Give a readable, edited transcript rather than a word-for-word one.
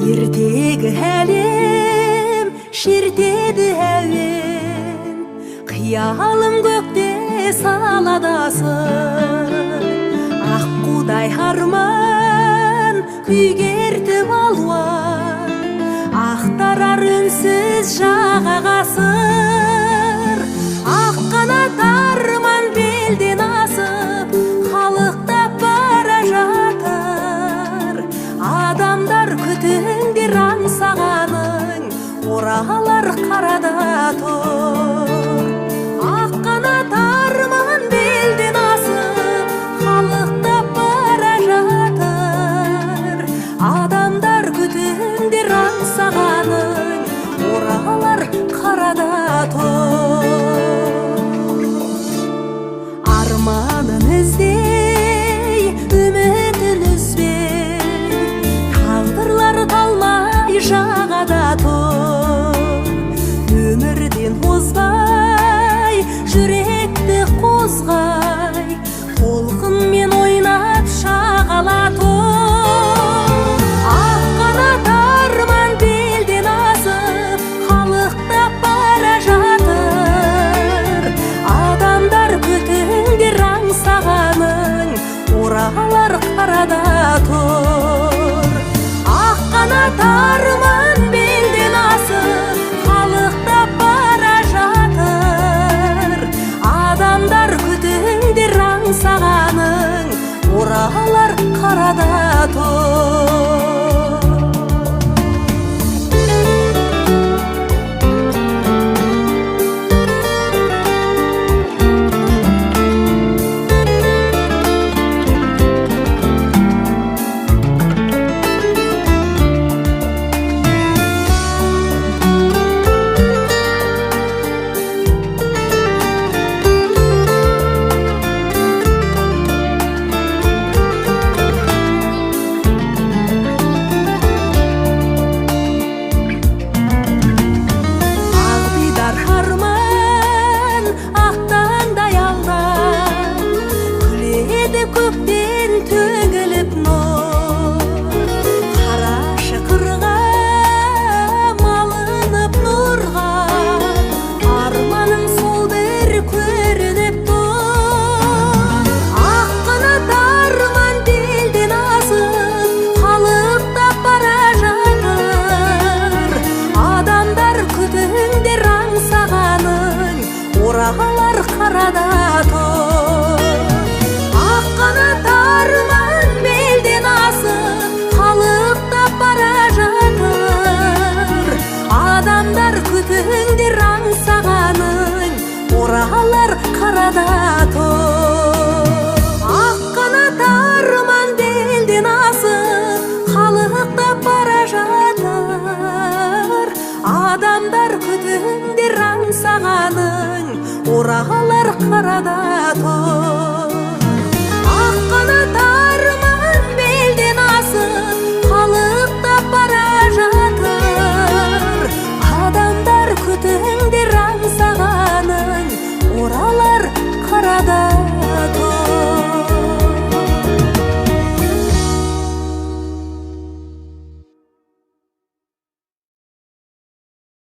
Ертегі әлем шертеді әуен, қиялым көкте саладасын. Аққудай арман күйгертіп алуан, ақтарар үнсіз жағаға сыр. Ақ қанат арман белден асып, халықтап бара жатыр. Адамдар күтіңдер аңсағаның, оралар қарада тұр. Ақ қанат арман белден асып, халықтап бара жатыр. Адамдар күтіңдер аңсағаның, оралар қарада тұр. Арманын іздей, үмітін үзбей, тағдырлар талмай жағада тұр. Өмірден озбай, жүректі қозғай, толқынмен ойнап шағала тұр. Ақ қанат арман белден асып, халықтап бара жатыр. Адамдар күтіңдер аңсағаның, оралар қарада тұр. Ақ қанат арман белден асып, халықтап бара жатыр. Адамдар күтіңдер аңсағаның, оралар қарада тұр. Көктен төгіліп нұр, қарашы қырға малынып нұрға, арманым сол бір көрініп тұр. Ақ қанат арман белден асып, халықтап бара жатыр. Адамдар күтіңдер аңсағаның, оралар қарада тұр. Ақ қанат арман белден асып, халықтап бара жатыр. Адамдар күтіңдер аңсағаның, оралар қарада тұр. Ақ қанат арман белден асып, халықтап бара жатыр. Адамдар күтіңдер аңсағаның, оралар қарада тұр.